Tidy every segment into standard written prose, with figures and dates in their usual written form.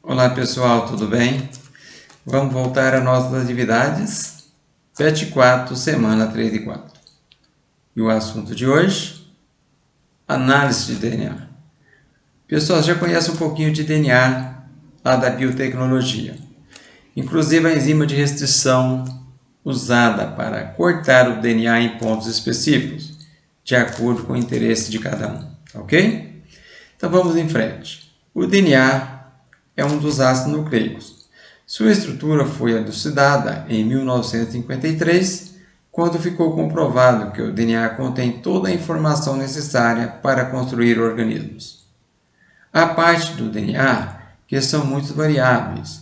Olá pessoal, tudo bem? Vamos voltar às nossas atividades PET 4, semana 3 e 4. E o assunto de hoje, análise de DNA. Pessoal, já conhece um pouquinho de DNA lá da biotecnologia. Inclusive a enzima de restrição usada para cortar o DNA em pontos específicos, de acordo com o interesse de cada um, ok? Então vamos em frente. O DNA é um dos ácidos nucleicos. Sua estrutura foi elucidada em 1953, quando ficou comprovado que o DNA contém toda a informação necessária para construir organismos. Há partes do DNA que são muito variáveis,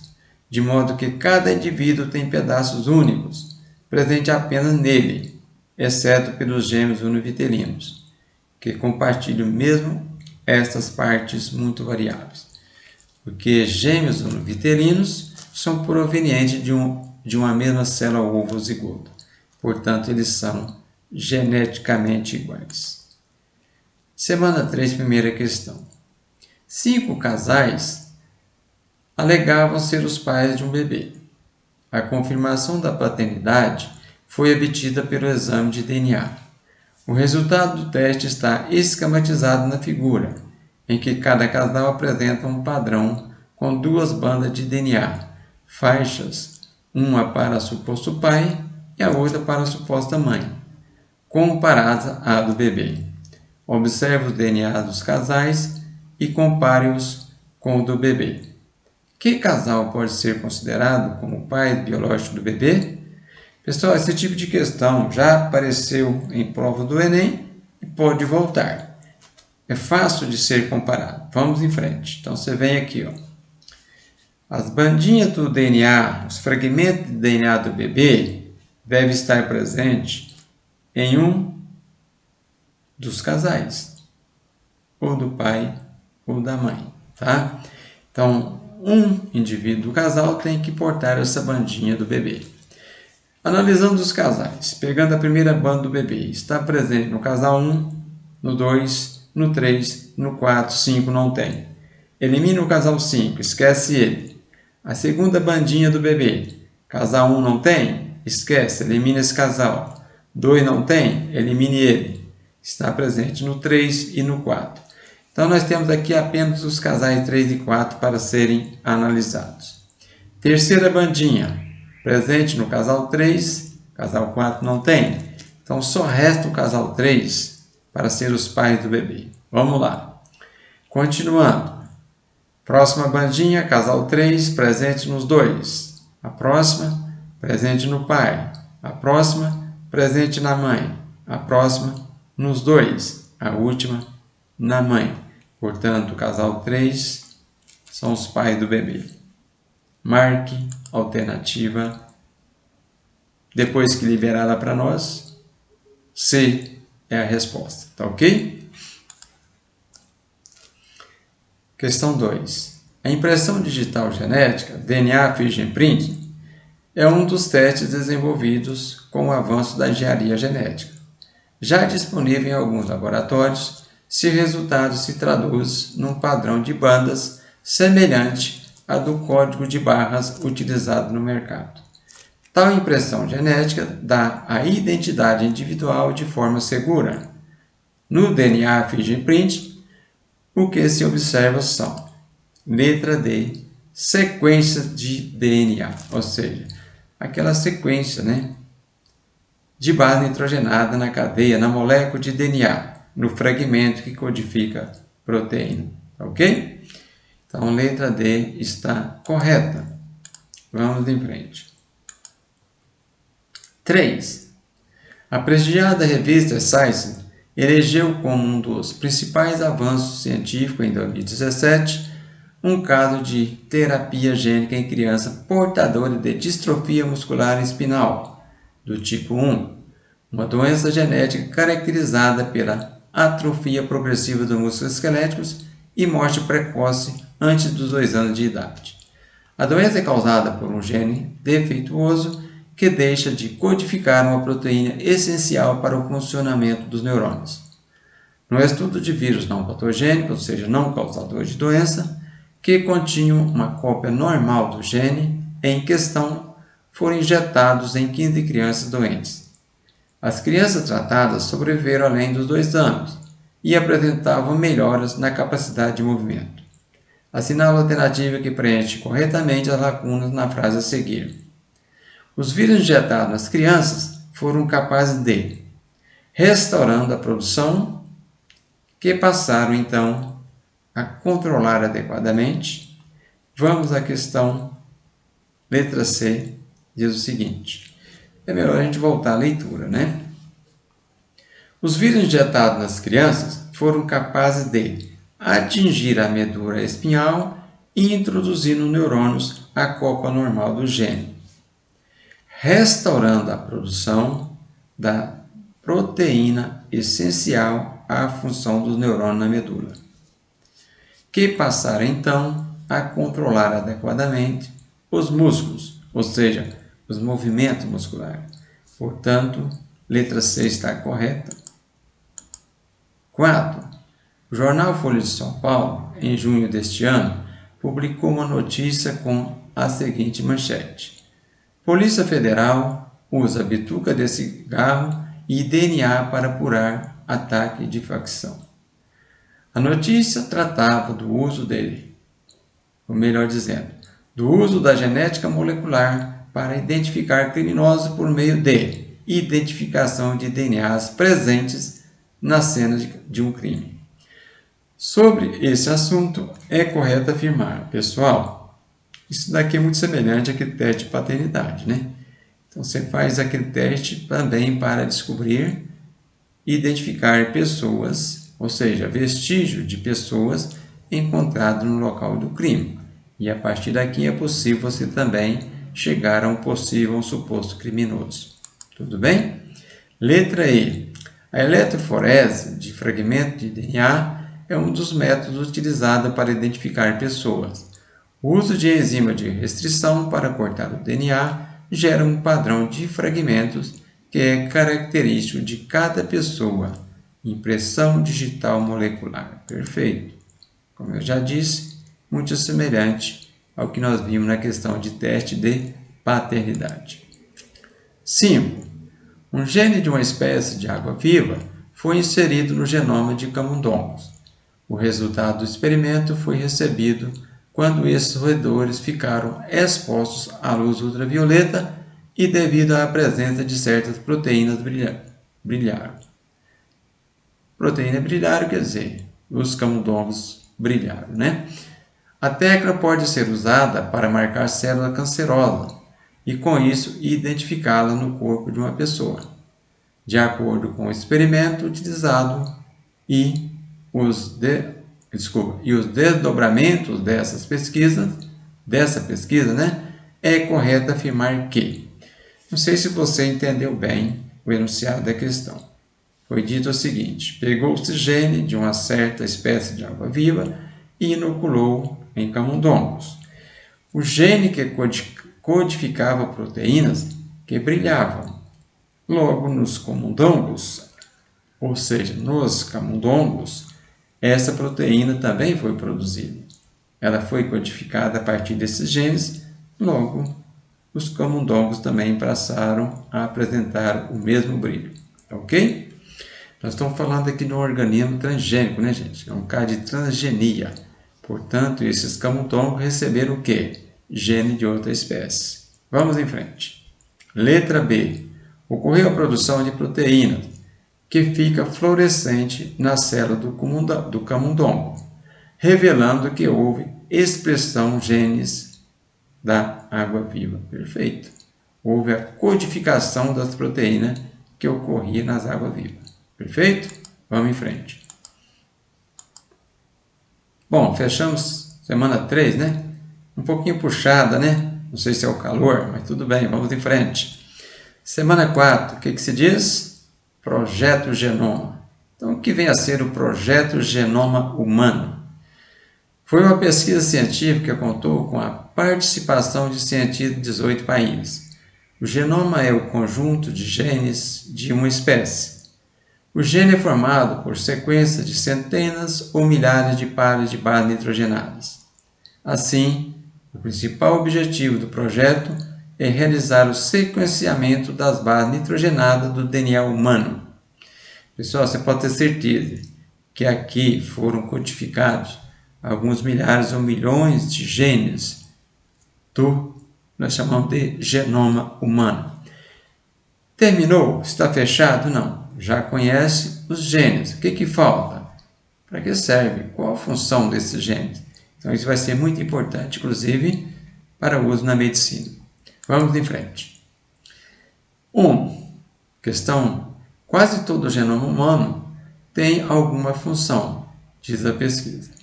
de modo que cada indivíduo tem pedaços únicos, presentes apenas nele, exceto pelos gêmeos univitelinos, que compartilham mesmo estas partes muito variáveis. Porque gêmeos univitelinos são provenientes de uma mesma célula ovo-zigoto. Portanto, eles são geneticamente iguais. Semana 3, primeira questão. 5 casais alegavam ser os pais de um bebê. A confirmação da paternidade foi obtida pelo exame de DNA. O resultado do teste está esquematizado na figura, em que cada casal apresenta um padrão com 2 bandas de DNA, faixas, uma para suposto pai e a outra para a suposta mãe, comparadas à do bebê. Observe os DNA dos casais e compare-os com o do bebê. Que casal pode ser considerado como pai biológico do bebê? Pessoal, esse tipo de questão já apareceu em prova do Enem e pode voltar. É fácil de ser comparado. Vamos em frente. Então, você vem aqui, ó. As bandinhas do DNA, os fragmentos de DNA do bebê, devem estar presentes em um dos casais, ou do pai ou da mãe, tá? Então, um indivíduo do casal tem que portar essa bandinha do bebê. Analisando os casais, pegando a primeira banda do bebê, está presente no casal 1, no 2, no 3, no 4, 5 não tem. Elimina o casal 5, esquece ele. A segunda bandinha do bebê, casal 1 não tem? Esquece, elimina esse casal. 2 não tem? Elimine ele. Está presente no 3 e no 4. Então, nós temos aqui apenas os casais 3 e 4 para serem analisados. Terceira bandinha, presente no casal 3, casal 4 não tem. Então, só resta o casal 3 para ser os pais do bebê. Vamos lá. Continuando. Próxima bandinha, casal 3, presente nos 2. A próxima, presente no pai. A próxima, presente na mãe. A próxima, nos 2. A última, na mãe. Portanto, o casal 3 são os pais do bebê. Marque alternativa. Depois que liberar ela para nós, C é a resposta. Tá ok? Questão 2. A impressão digital genética, DNA fingerprint, é um dos testes desenvolvidos com o avanço da engenharia genética. Já disponível em alguns laboratórios, se o resultado se traduz num padrão de bandas semelhante ao do código de barras utilizado no mercado. Tal impressão genética dá a identidade individual de forma segura. No DNA fingerprint, o que se observa são, letra D, sequências de DNA, ou seja, aquela sequência, de base nitrogenada na cadeia, na molécula de DNA, no fragmento que codifica proteína, ok? Então, letra D está correta. Vamos em frente. 3. A prestigiada revista Science elegeu como um dos principais avanços científicos em 2017 um caso de terapia gênica em criança portadora de distrofia muscular espinal, do tipo 1, uma doença genética caracterizada pela atrofia progressiva dos músculos esqueléticos e morte precoce antes dos 2 anos de idade. A doença é causada por um gene defeituoso que deixa de codificar uma proteína essencial para o funcionamento dos neurônios. No estudo de vírus não patogênicos, ou seja, não causador de doença, que continham uma cópia normal do gene em questão foram injetados em 15 crianças doentes. As crianças tratadas sobreviveram além dos 2 anos e apresentavam melhoras na capacidade de movimento. Assinale a alternativa que preenche corretamente as lacunas na frase a seguir. Os vírus injetados nas crianças foram capazes de, restaurando a produção, que passaram então a controlar adequadamente. Vamos à questão letra C, diz o seguinte. É melhor a gente voltar à leitura, né? Os vírus injetados nas crianças foram capazes de atingir a medula espinhal e introduzir nos neurônios a cópia normal do gene, restaurando a produção da proteína essencial à função dos neurônios na medula, que passaram então a controlar adequadamente os músculos, ou seja, os movimentos musculares. Portanto, letra C está correta. 4. O jornal Folha de São Paulo, em junho deste ano, publicou uma notícia com a seguinte manchete: Polícia Federal usa bituca de cigarro e DNA para apurar ataque de facção. A notícia tratava do uso dele, ou melhor dizendo, do uso da genética molecular para identificar criminosos por meio de identificação de DNAs presentes na cena de um crime. Sobre esse assunto, é correto afirmar, pessoal, isso daqui é muito semelhante àquele teste de paternidade, né? Então, você faz aquele teste também para descobrir e identificar pessoas, ou seja, vestígio de pessoas encontradas no local do crime. E a partir daqui é possível você também chegar a um possível ou suposto criminoso. Tudo bem? Letra E. A eletroforese de fragmento de DNA é um dos métodos utilizados para identificar pessoas. O uso de enzima de restrição para cortar o DNA gera um padrão de fragmentos que é característico de cada pessoa. Impressão digital molecular. Perfeito. Como eu já disse, muito semelhante ao que nós vimos na questão de teste de paternidade. 5. Um gene de uma espécie de água-viva foi inserido no genoma de camundongos. O resultado do experimento foi recebido quando esses roedores ficaram expostos à luz ultravioleta e devido à presença de certas proteínas brilharam. Proteína brilharam quer dizer, os camundongos brilharam, né? A técnica pode ser usada para marcar célula cancerosa e, com isso, identificá-la no corpo de uma pessoa, de acordo com o experimento utilizado e os desdobramentos dessa pesquisa, né, é correto afirmar que, não sei se você entendeu bem o enunciado da questão. Foi dito o seguinte: pegou-se gene de uma certa espécie de água-viva e inoculou em camundongos. O gene que codificava proteínas que brilhavam. Logo, nos camundongos, ou seja, nos camundongos, essa proteína também foi produzida. Ela foi codificada a partir desses genes, logo, os camundongos também passaram a apresentar o mesmo brilho. Ok? Nós estamos falando aqui de um organismo transgênico, né, gente? É um caso de transgenia. Portanto, esses camundongos receberam o quê? Gene de outra espécie. Vamos em frente. Letra B. Ocorreu a produção de proteínas que fica fluorescente na célula do camundongo, revelando que houve expressão genes da água-viva. Perfeito. Houve a codificação das proteínas que ocorria nas águas-vivas. Perfeito? Vamos em frente. Bom, fechamos semana 3, né? Um pouquinho puxada, né? Não sei se é o calor, mas tudo bem, vamos em frente. Semana 4, o que se diz? Projeto Genoma. Então, o que vem a ser o Projeto Genoma Humano? Foi uma pesquisa científica que contou com a participação de cientistas de 18 países. O genoma é o conjunto de genes de uma espécie. O gene é formado por sequências de centenas ou milhares de pares de bases nitrogenadas. Assim, o principal objetivo do projeto é realizar o sequenciamento das bases nitrogenadas do DNA humano. Pessoal, você pode ter certeza que aqui foram codificados alguns milhares ou milhões de genes nós chamamos de genoma humano. Terminou? Está fechado? Não. Já conhece os genes. O que falta? Para que serve? Qual a função desses genes? Então, isso vai ser muito importante, inclusive, para o uso na medicina. Vamos em frente. Questão: quase todo o genoma humano tem alguma função, diz a pesquisa.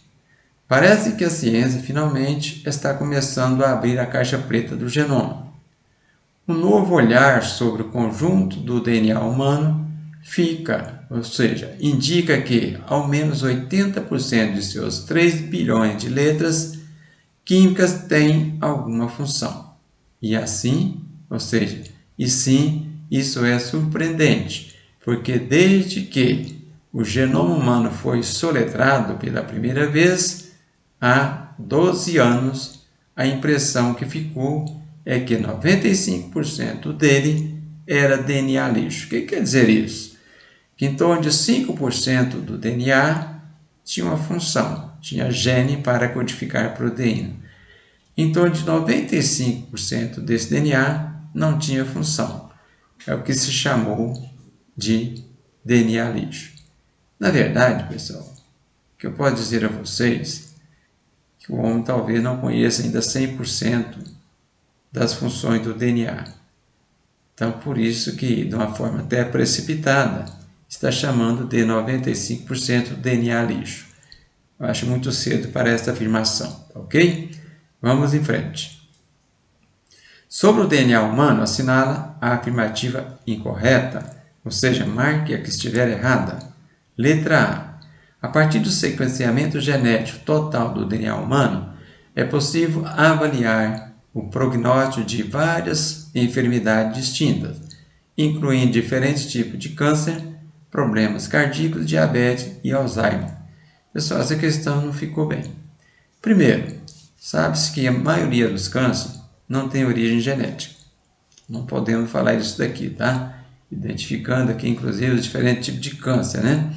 Parece que a ciência finalmente está começando a abrir a caixa preta do genoma. Um novo olhar sobre o conjunto do DNA humano indica que ao menos 80% de seus 3 bilhões de letras químicas têm alguma função. Isso é surpreendente, porque desde que o genoma humano foi soletrado pela primeira vez, há 12 anos, a impressão que ficou é que 95% dele era DNA lixo. O que quer dizer isso? Que em torno de 5% do DNA tinha uma função, tinha gene para codificar proteína. Em torno de 95% desse DNA não tinha função. É o que se chamou de DNA lixo. Na verdade, pessoal, o que eu posso dizer a vocês é que o homem talvez não conheça ainda 100% das funções do DNA. Então, por isso que, de uma forma até precipitada, está chamando de 95% DNA lixo. Eu acho muito cedo para esta afirmação, ok? Vamos em frente. Sobre o DNA humano, assinala a afirmativa incorreta, ou seja, marque a que estiver errada. Letra A. A partir do sequenciamento genético total do DNA humano, é possível avaliar o prognóstico de várias enfermidades distintas, incluindo diferentes tipos de câncer, problemas cardíacos, diabetes e Alzheimer. Pessoal, essa questão não ficou bem. Primeiro, sabe-se que a maioria dos cânceres não tem origem genética. Não podemos falar isso daqui, tá? Identificando aqui, inclusive, os diferentes tipos de câncer, né?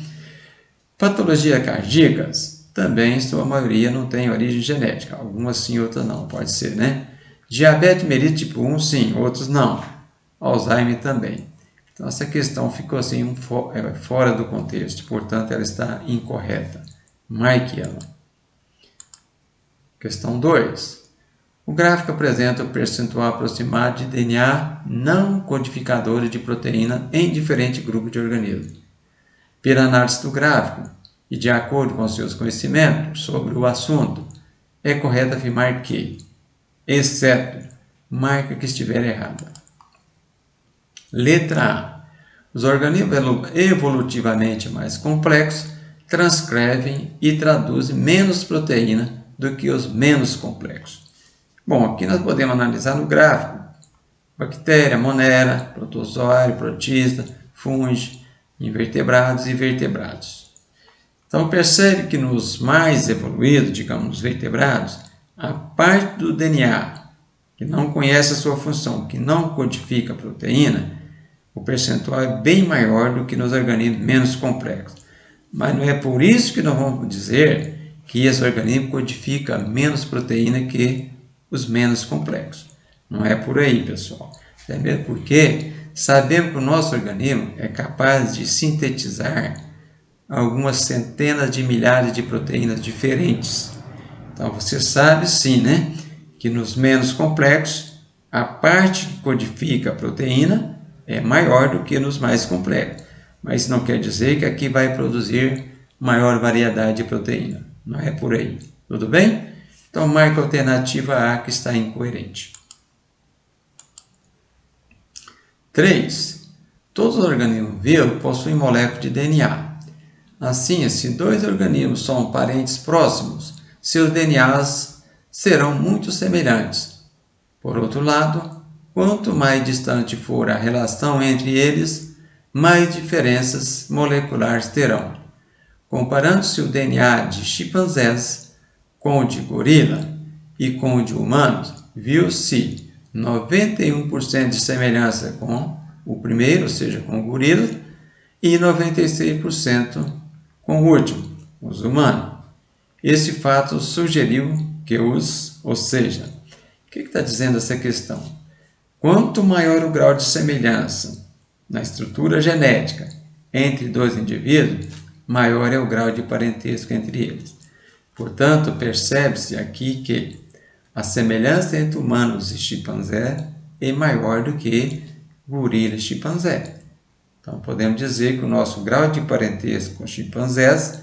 Patologias cardíacas, também, sua maioria não tem origem genética. Algumas sim, outras não, pode ser, né? Diabetes mellitus tipo 1, sim, outros não. Alzheimer também. Então, essa questão ficou assim fora do contexto, portanto, ela está incorreta. Marque ela. Questão 2. O gráfico apresenta o percentual aproximado de DNA não codificadores de proteína em diferentes grupos de organismos. Pela análise do gráfico e de acordo com seus conhecimentos sobre o assunto, é correto afirmar que, exceto, marca que estiver errada. Letra A. Os organismos evolutivamente mais complexos transcrevem e traduzem menos proteína do que os menos complexos. Bom, aqui nós podemos analisar no gráfico: bactéria, monera, protozoário, protista, fungo, invertebrados e vertebrados. Então, percebe que nos mais evoluídos, digamos, nos vertebrados, a parte do DNA que não conhece a sua função, que não codifica a proteína, o percentual é bem maior do que nos organismos menos complexos. Mas não é por isso que nós vamos dizer que esse organismo codifica menos proteína que os menos complexos. Não é por aí, pessoal. Até porque sabemos que o nosso organismo é capaz de sintetizar algumas centenas de milhares de proteínas diferentes. Então, você sabe sim, né, que nos menos complexos, a parte que codifica a proteína é maior do que nos mais complexos. Mas isso não quer dizer que aqui vai produzir maior variedade de proteína. Não é por aí. Tudo bem? Então, marca a alternativa A que está incoerente. 3. Todos os organismos vivos possuem moléculas de DNA. Assim, se dois organismos são parentes próximos, seus DNAs serão muito semelhantes. Por outro lado, quanto mais distante for a relação entre eles, mais diferenças moleculares terão. Comparando-se o DNA de chimpanzés com o de gorila, e com o de humanos, viu-se 91% de semelhança com o primeiro, ou seja, com o gorila, e 96% com o último, os humanos. Esse fato sugeriu que ou seja, o que está dizendo essa questão? Quanto maior o grau de semelhança na estrutura genética entre dois indivíduos, maior é o grau de parentesco entre eles. Portanto, percebe-se aqui que a semelhança entre humanos e chimpanzé é maior do que gorila e chimpanzé. Então, podemos dizer que o nosso grau de parentesco com chimpanzés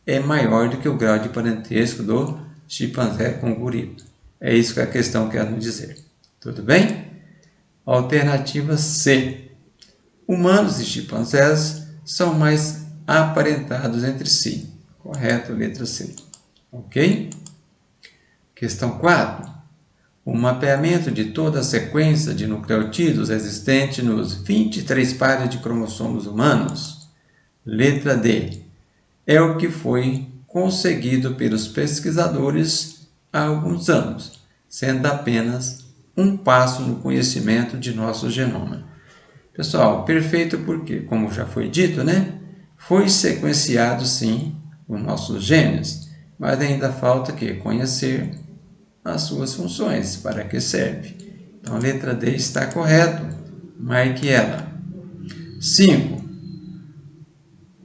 é maior do que o grau de parentesco do chimpanzé com o gorila. É isso que a questão quer nos dizer. Tudo bem? Alternativa C. Humanos e chimpanzés são mais aparentados entre si. Correto, letra C. Ok? Questão 4. O mapeamento de toda a sequência de nucleotídeos existente nos 23 pares de cromossomos humanos. Letra D. É o que foi conseguido pelos pesquisadores há alguns anos, sendo apenas um passo no conhecimento de nosso genoma. Pessoal, perfeito porque, como já foi dito, foi sequenciado sim os nossos genes, mas ainda falta que conhecer as suas funções, para que serve. Então, a letra D está correto, marque ela. 5.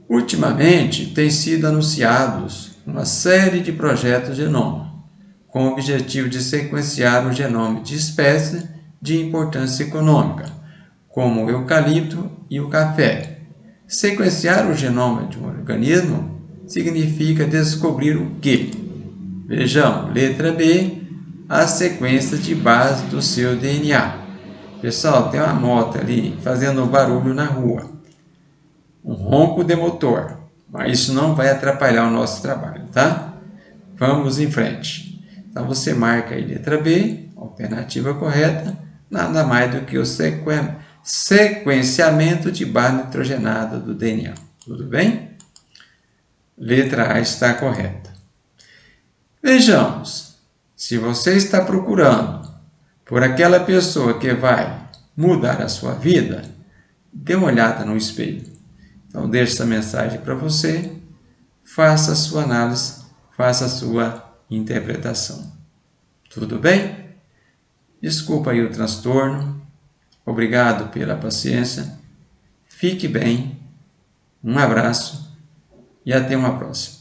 Ultimamente, tem sido anunciados uma série de projetos de genoma, com o objetivo de sequenciar o genoma de espécies de importância econômica, como o eucalipto e o café. Sequenciar o genoma de um organismo significa descobrir o quê? Vejamos, letra B, a sequência de base do seu DNA. Pessoal, tem uma moto ali fazendo barulho na rua. Um ronco de motor. Mas isso não vai atrapalhar o nosso trabalho, tá? Vamos em frente. Então, você marca aí letra B, alternativa correta, nada mais do que o sequenciamento de base nitrogenada do DNA. Tudo bem? Letra A está correta. Vejamos. Se você está procurando por aquela pessoa que vai mudar a sua vida, dê uma olhada no espelho. Então, deixo essa mensagem para você, faça a sua análise, faça a sua interpretação. Tudo bem? Desculpa aí o transtorno, obrigado pela paciência, fique bem, um abraço e até uma próxima.